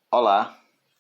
Olá,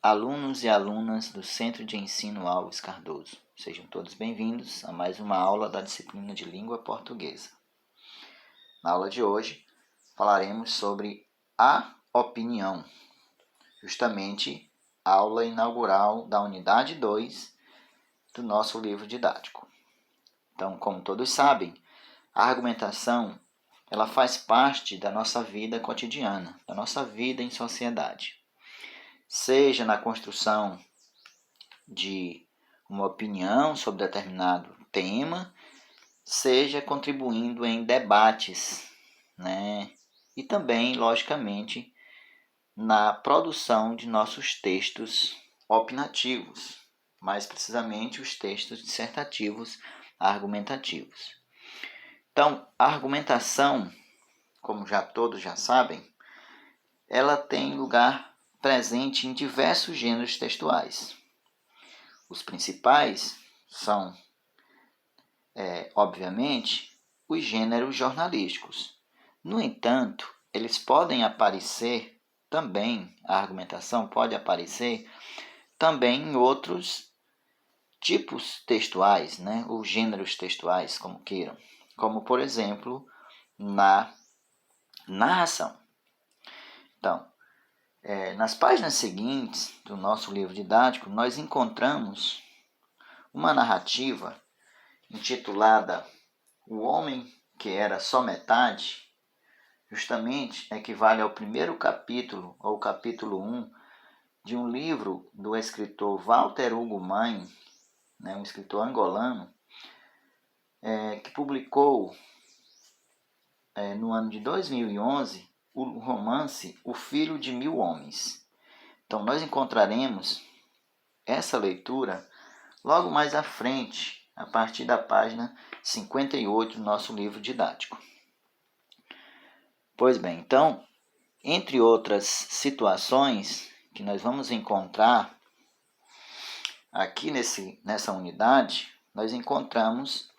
alunos e alunas do Centro de Ensino Alves Cardoso. Sejam todos bem-vindos a mais uma aula da disciplina de Língua Portuguesa. Na aula de hoje, falaremos sobre a opinião, justamente a aula inaugural da unidade 2 do nosso livro didático. Então, como todos sabem, a argumentação ela faz parte da nossa vida cotidiana, da nossa vida em sociedade. Seja na construção de uma opinião sobre determinado tema, seja contribuindo em debates, né? E também, logicamente, na produção de nossos textos opinativos, mais precisamente os textos dissertativos argumentativos. Então, a argumentação, como todos já sabem, ela tem lugar presente em diversos gêneros textuais. Os principais são, obviamente, os gêneros jornalísticos. No entanto, eles podem aparecer também, a argumentação pode aparecer também em outros tipos textuais, né? Ou gêneros textuais, como queiram. Como, por exemplo, na narração. Então, nas páginas seguintes do nosso livro didático, nós encontramos uma narrativa intitulada O Homem que Era Só Metade, justamente equivale ao primeiro capítulo, ou capítulo 1, de um livro do escritor Walter Hugo Mann, né, um escritor angolano, que publicou no ano de 2011 o romance O Filho de Mil Homens. Então, nós encontraremos essa leitura logo mais à frente, a partir da página 58 do nosso livro didático. Pois bem, então, entre outras situações que nós vamos encontrar aqui nessa unidade, nós encontramos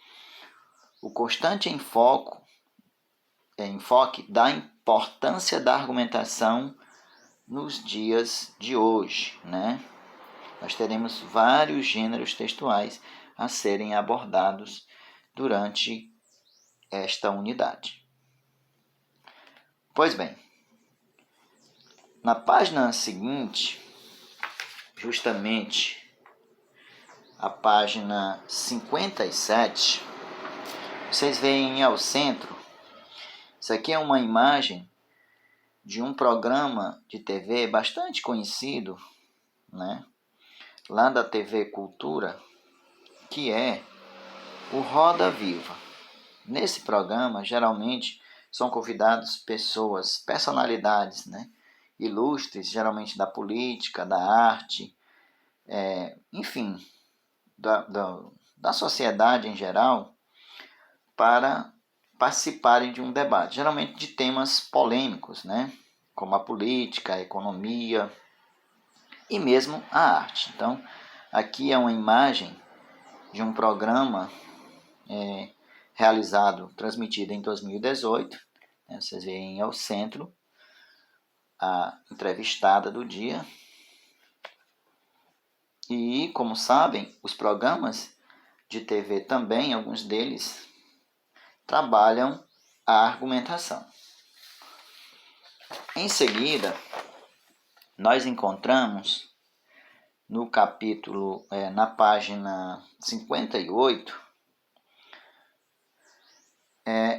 o constante enfoque da importância da argumentação nos dias de hoje, né? Nós teremos vários gêneros textuais a serem abordados durante esta unidade. Pois bem, na página seguinte, justamente a página 57, vocês veem ao centro, isso aqui é uma imagem de um programa de TV bastante conhecido, né? Lá da TV Cultura, que é o Roda Viva. Nesse programa, geralmente, são convidados personalidades, né? Ilustres, geralmente da política, da arte, enfim, da sociedade em geral, para participarem de um debate, geralmente de temas polêmicos, né? Como a política, a economia e mesmo a arte. Então, aqui é uma imagem de um programa transmitido em 2018. Né? Vocês veem ao centro a entrevistada do dia. E, como sabem, os programas de TV também, alguns deles, trabalham a argumentação. Em seguida, nós encontramos no capítulo, na página 58,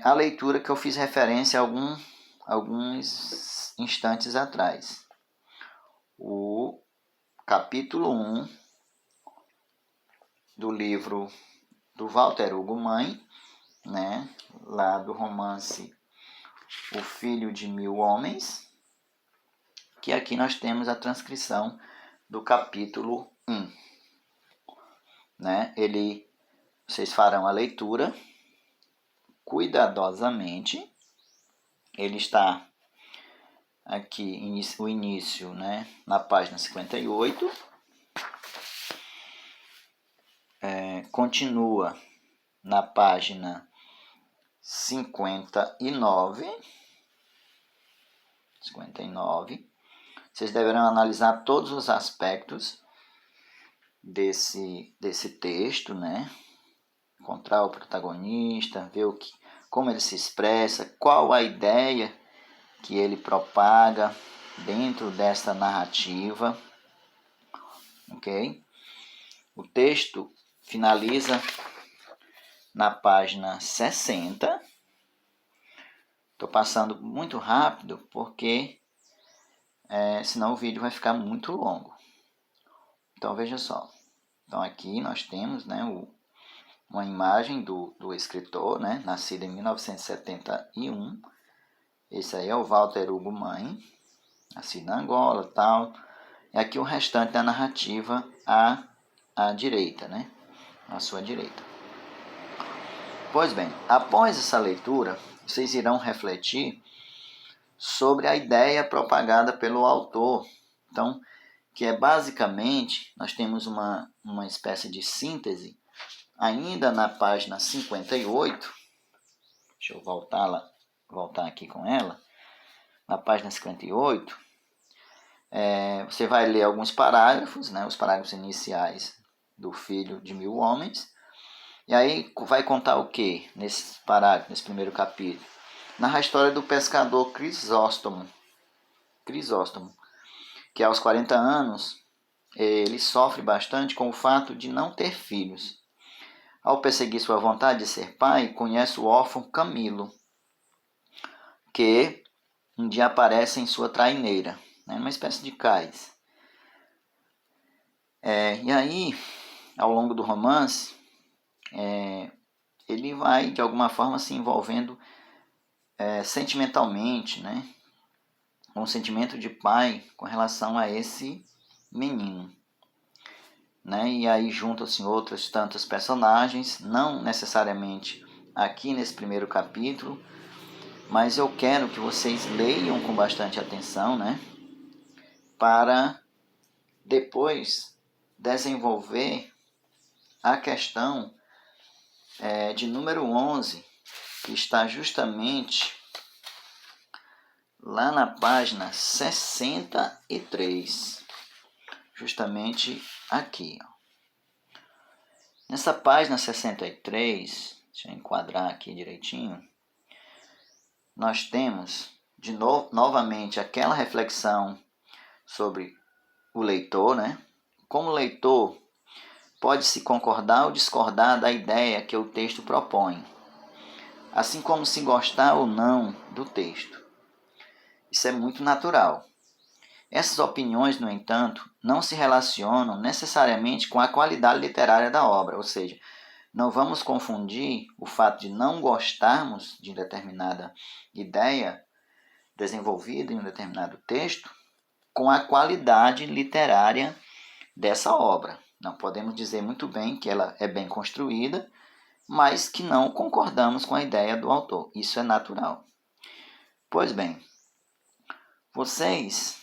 a leitura que eu fiz referência alguns instantes atrás. O capítulo 1 do livro do Walter Hugo Mann, né, lá do romance O Filho de Mil Homens, que aqui nós temos a transcrição do capítulo 1. Né? Vocês farão a leitura cuidadosamente. Ele está aqui, o início, né, na página 58. Continua na página 59. Vocês deverão analisar todos os aspectos desse texto, né? Encontrar o protagonista, ver como ele se expressa, qual a ideia que ele propaga dentro dessa narrativa, ok? O texto finaliza na página 60. Estou passando muito rápido porque senão o vídeo vai ficar muito longo. Então veja só. Então aqui nós temos, né, uma imagem do escritor, né, nascido em 1971. Esse aí é o Walter Hugo Mãe, nascido na Angola, tal. E aqui o restante da narrativa à direita, né, à sua direita. Pois bem, após essa leitura, vocês irão refletir sobre a ideia propagada pelo autor. Então, que é basicamente, nós temos uma espécie de síntese, ainda na página 58, deixa eu voltar aqui com ela, na página 58, você vai ler alguns parágrafos, né, os parágrafos iniciais do Filho de Mil Homens, e aí vai contar o que nesse parágrafo, nesse primeiro capítulo? Narra a história do pescador Crisóstomo, que aos 40 anos ele sofre bastante com o fato de não ter filhos. Ao perseguir sua vontade de ser pai, conhece o órfão Camilo, que um dia aparece em sua traineira, né, uma espécie de cais. E aí, ao longo do romance, ele vai de alguma forma se envolvendo sentimentalmente, né, com o sentimento de pai com relação a esse menino. Né? E aí juntam-se outros tantos personagens, não necessariamente aqui nesse primeiro capítulo, mas eu quero que vocês leiam com bastante atenção, né? Para depois desenvolver a questão de número 11, que está justamente lá na página 63, justamente aqui, ó. Nessa página 63, deixa eu enquadrar aqui direitinho, nós temos novamente aquela reflexão sobre o leitor, né? Como leitor, pode-se concordar ou discordar da ideia que o texto propõe, assim como se gostar ou não do texto. Isso é muito natural. Essas opiniões, no entanto, não se relacionam necessariamente com a qualidade literária da obra, ou seja, não vamos confundir o fato de não gostarmos de determinada ideia desenvolvida em um determinado texto com a qualidade literária dessa obra. Não podemos dizer muito bem que ela é bem construída, mas que não concordamos com a ideia do autor. Isso é natural. Pois bem, vocês,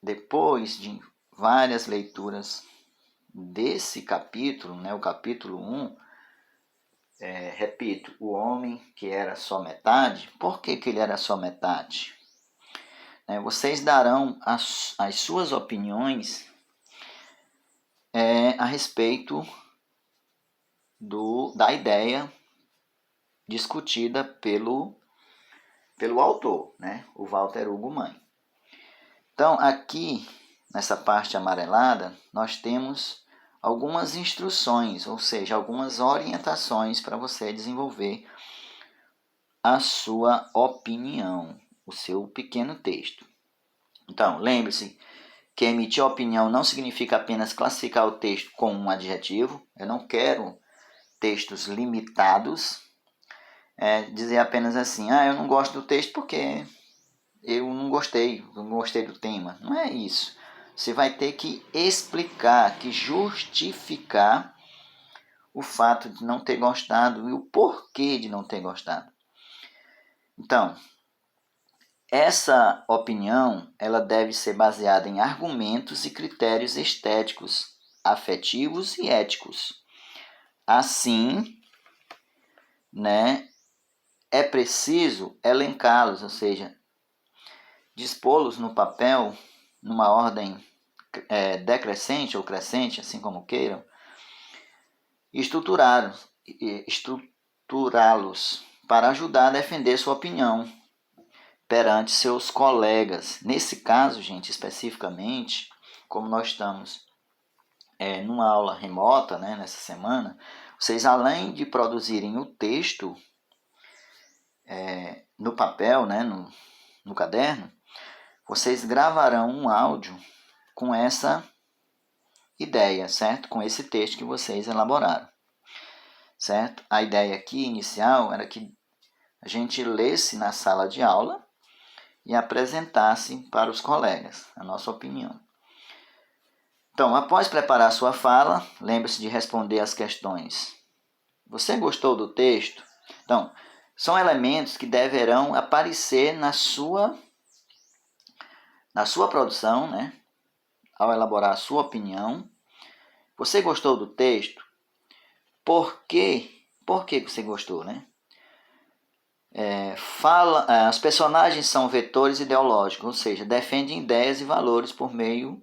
depois de várias leituras desse capítulo, né, o capítulo 1, repito, o homem que era só metade. Por que ele era só metade? Vocês darão as suas opiniões a respeito da ideia discutida pelo autor, né, o Walter Hugo Mãe. Então, aqui, nessa parte amarelada, nós temos algumas instruções, ou seja, algumas orientações para você desenvolver a sua opinião, o seu pequeno texto. Então, lembre-se que emitir opinião não significa apenas classificar o texto com um adjetivo. Eu não quero textos limitados, dizer apenas assim, eu não gosto do texto porque eu não gostei do tema. Não é isso. Você vai ter que explicar, que justificar o fato de não ter gostado e o porquê de não ter gostado. Então, essa opinião ela deve ser baseada em argumentos e critérios estéticos, afetivos e éticos. Assim, né, é preciso elencá-los, ou seja, dispô-los no papel, numa ordem decrescente ou crescente, assim como queiram, estruturá-los para ajudar a defender sua opinião perante seus colegas. Nesse caso, gente, especificamente, como nós estamos numa aula remota, né, nessa semana, vocês, além de produzirem o texto no papel, né, no caderno, vocês gravarão um áudio com essa ideia, certo? Com esse texto que vocês elaboraram, certo? A ideia aqui inicial era que a gente lesse na sala de aula e apresentasse para os colegas a nossa opinião. Então, após preparar sua fala, lembre-se de responder as questões. Você gostou do texto? Então, são elementos que deverão aparecer na sua produção, né? Ao elaborar a sua opinião. Você gostou do texto? Por quê? Por que você gostou, né? Os personagens são vetores ideológicos, ou seja, defendem ideias e valores por meio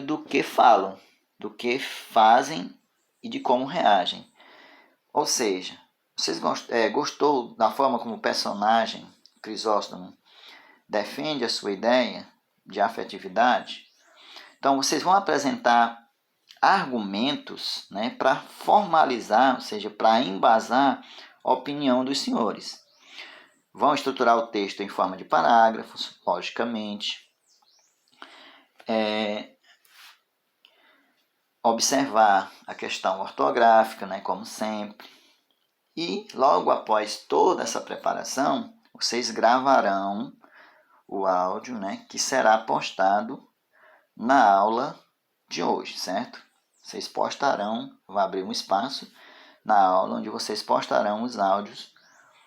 do que falam, do que fazem e de como reagem. Ou seja, vocês gostou da forma como o personagem Crisóstomo defende a sua ideia de afetividade? Então vocês vão apresentar argumentos, né, para formalizar, ou seja, para embasar a opinião dos senhores. Vão estruturar o texto em forma de parágrafos, logicamente. Observar a questão ortográfica, né, como sempre. E logo após toda essa preparação, vocês gravarão o áudio, né, que será postado na aula de hoje, certo? Vocês postarão, vou abrir um espaço na aula onde vocês postarão os áudios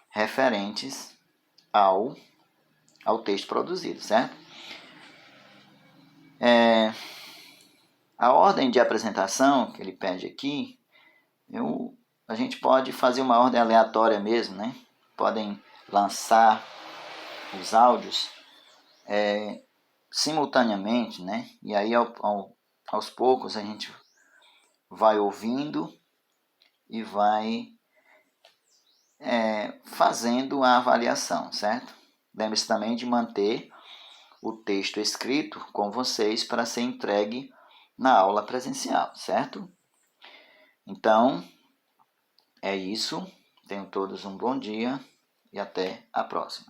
referentes ao texto produzido, certo? A ordem de apresentação que ele pede aqui, a gente pode fazer uma ordem aleatória mesmo, né? Podem lançar os áudios simultaneamente, né? E aí aos poucos a gente vai ouvindo e vai fazendo a avaliação, certo? Lembre-se também de manter o texto escrito com vocês para ser entregue na aula presencial, certo? Então, é isso. Tenham todos um bom dia e até a próxima.